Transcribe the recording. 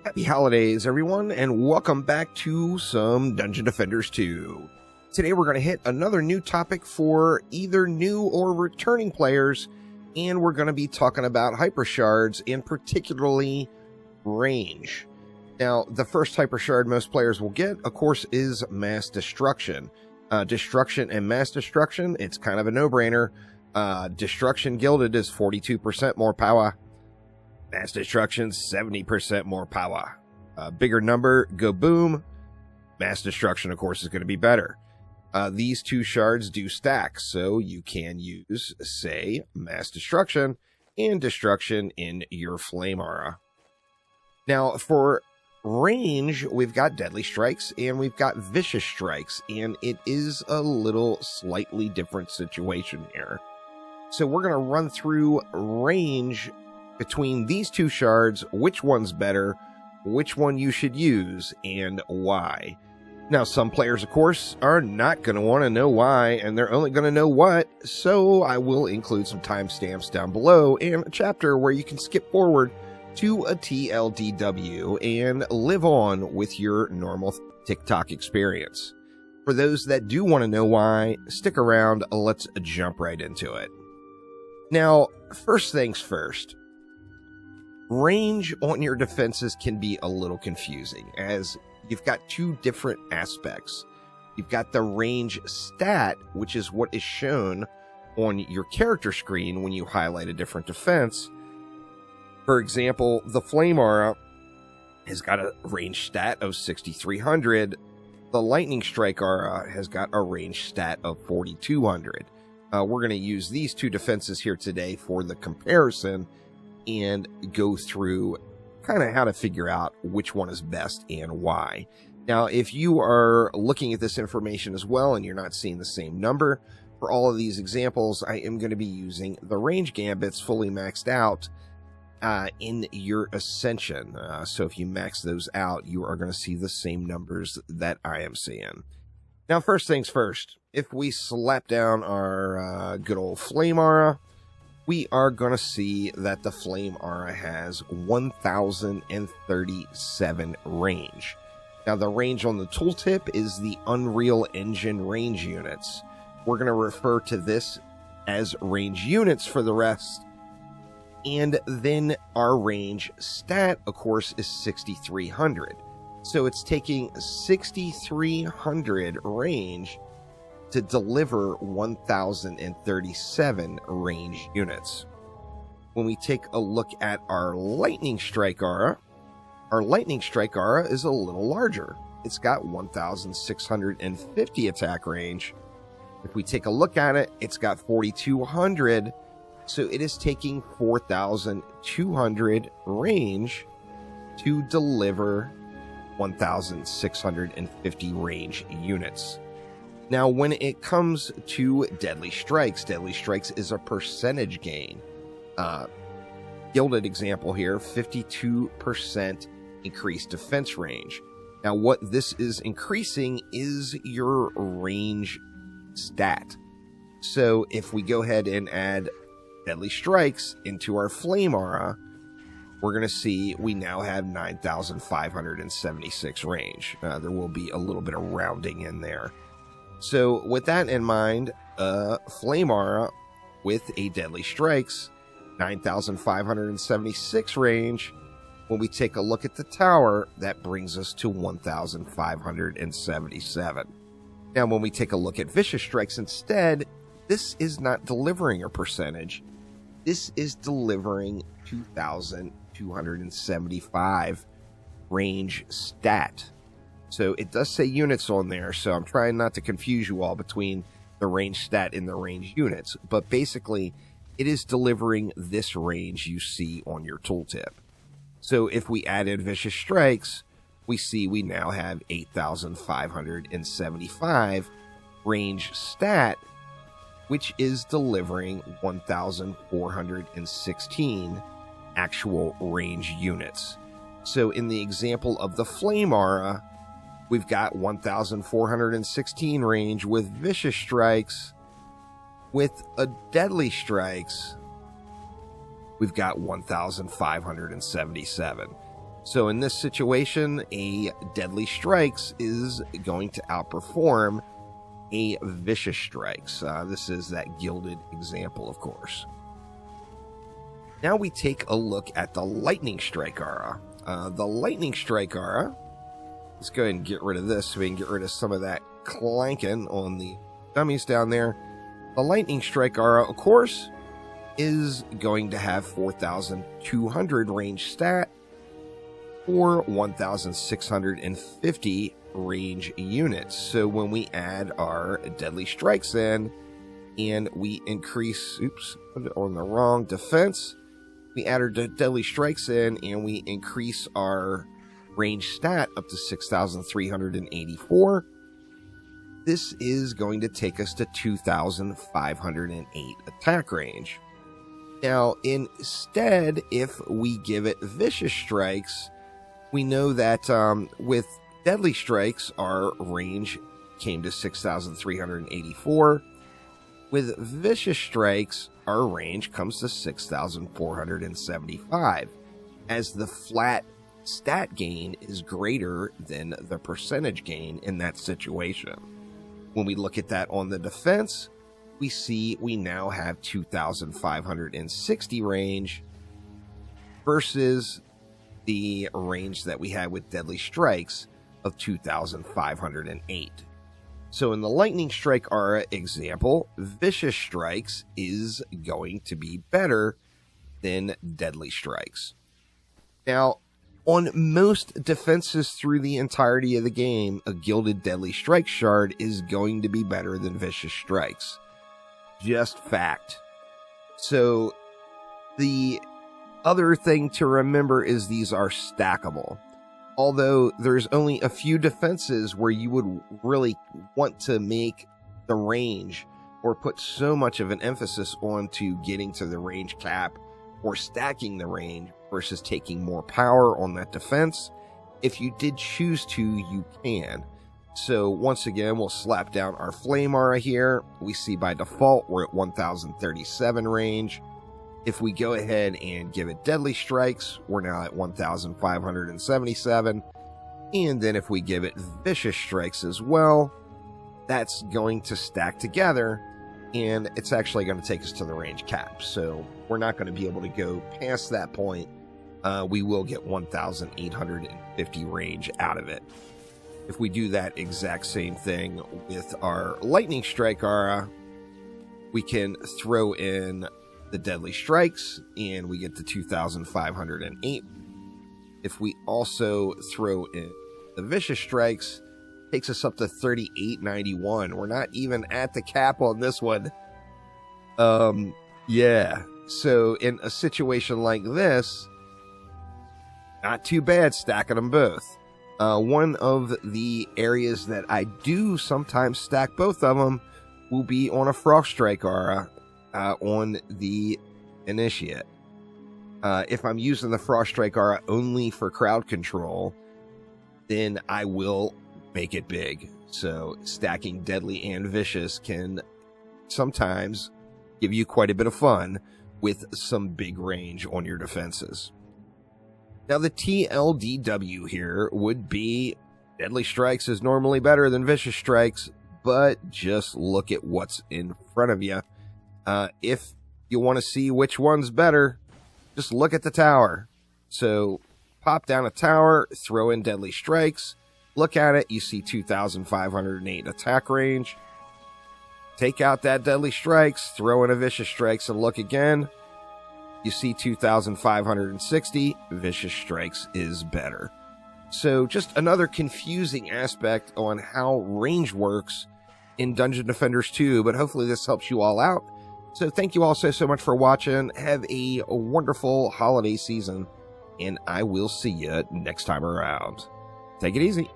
Happy holidays, everyone, and welcome back to some Dungeon Defenders 2. Today we're going to hit another new topic for either new or returning players, and we're going to be talking about hyper shards, and particularly range. Now, the first hyper shard most players will get, of course, is Mass Destruction. Destruction and Mass Destruction, it's kind of a no-brainer. Destruction Gilded is 42% more power. Mass Destruction, 70% more power. Bigger number, go boom. Mass Destruction, of course, is going to be better. These two shards do stack, so you can use, say, Mass Destruction and Destruction in your Flame Aura. Now, for range, we've got Deadly Strikes and we've got Vicious Strikes, and it is a little slightly different situation here. So we're going to run through range between these two shards, which one's better, which one you should use, and why. Now, some players, of course, are not going to want to know why, and they're only going to know what, so I will include some timestamps down below and a chapter where you can skip forward to a TLDW and live on with your normal TikTok experience. For those that do want to know why, stick around, let's jump right into it. Now, first things first. Range on your defenses can be a little confusing, as you've got two different aspects. You've got the range stat, which is what is shown on your character screen when you highlight a different defense. For example, the Flame Aura has got a range stat of 6,300. The Lightning Strike Aura has got a range stat of 4,200. We're going to use these two defenses here today for the comparison and go through kind of how to figure out which one is best and why. Now, if you are looking at this information as well and you're not seeing the same number, for all of these examples, I am going to be using the range gambits fully maxed out in your Ascension. So if you max those out, you are going to see the same numbers that I am seeing. Now, first things first, if we slap down our good old Flame Aura, we are going to see that the Flame Aura has 1,037 range. Now, the range on the tooltip is the Unreal Engine range units. We're going to refer to this as range units for the rest. And then our range stat, of course, is 6,300. So it's taking 6,300 range to deliver 1,037 range units. When we take a look at our Lightning Strike Aura is a little larger. It's got 1,650 attack range. If we take a look at it, it's got 4,200, so it is taking 4,200 range to deliver 1,650 range units. Now, when it comes to Deadly Strikes is a percentage gain. Gilded example here, 52% increased defense range. Now, what this is increasing is your range stat. So if we go ahead and add Deadly Strikes into our Flame Aura, we're going to see we now have 9,576 range. There will be a little bit of rounding in there. So with that in mind, Flame Aura with a Deadly Strikes, 9,576 range. When we take a look at the tower, that brings us to 1,577. Now, when we take a look at Vicious Strikes instead, this is not delivering a percentage. This is delivering 2,275 range stat. So it does say units on there, so I'm trying not to confuse you all between the range stat and the range units. But basically, it is delivering this range you see on your tooltip. So if we added Vicious Strikes, we see we now have 8,575 range stat, which is delivering 1,416 actual range units. So in the example of the Flame Aura, we've got 1,416 range with Vicious Strikes. With a Deadly Strikes, we've got 1,577. So in this situation, a Deadly Strikes is going to outperform a Vicious Strikes. This is that gilded example, of course. Now we take a look at the Lightning Strike Aura. The Lightning Strike Aura, let's go ahead and get rid of this so we can get rid of some of that clanking on the dummies down there. The Lightning Strike Aura, of course, is going to have 4,200 range stat or 1,650 range units. So when we add our Deadly Strikes in and we increase, oops, put it on the wrong defense, we add our Deadly Strikes in and we increase our range stat up to 6,384. This is going to take us to 2,508 attack range. Now, instead, if we give it Vicious Strikes, we know that with Deadly Strikes, our range came to 6,384. With Vicious Strikes, our range comes to 6,475, as the flat stat gain is greater than the percentage gain in that situation. When we look at that on the defense, we see we now have 2,560 range versus the range that we had with Deadly Strikes of 2,508. So in the Lightning Strike Aura example, Vicious Strikes is going to be better than Deadly Strikes. Now, on most defenses through the entirety of the game, a Gilded Deadly Strike Shard is going to be better than Vicious Strikes. Just fact. So the other thing to remember is these are stackable. Although there's only a few defenses where you would really want to make the range or put so much of an emphasis onto getting to the range cap or stacking the range versus taking more power on that defense. If you did choose to, you can. So once again, we'll slap down our Flame Aura here. We see by default we're at 1,037 range. If we go ahead and give it Deadly Strikes, we're now at 1,577. And then if we give it Vicious Strikes as well, that's going to stack together, and it's actually going to take us to the range cap. So we're not going to be able to go past that point. We will get 1,850 range out of it. If we do that exact same thing with our Lightning Strike Aura, we can throw in the Deadly Strikes, and we get to 2,508. If we also throw in the Vicious Strikes, takes us up to 3,891. We're not even at the cap on this one. Yeah. So in a situation like this, not too bad stacking them both. One of the areas that I do sometimes stack both of them will be on a Frost Strike Aura. On the Initiate. If I'm using the Frost Strike Aura only for crowd control, then I will make it big. So stacking Deadly and Vicious can sometimes give you quite a bit of fun with some big range on your defenses. Now the TLDW here would be Deadly Strikes is normally better than Vicious Strikes, but just look at what's in front of you. If you want to see which one's better, just look at the tower. So pop down a tower, throw in Deadly Strikes, look at it, you see 2,508 attack range. Take out that Deadly Strikes, throw in a Vicious Strikes, and look again. You see 2,560. Vicious Strikes is better. So just another confusing aspect on how range works in Dungeon Defenders 2, but hopefully this helps you all out. So thank you all so much for watching. Have a wonderful holiday season, and I will see you next time around. Take it easy.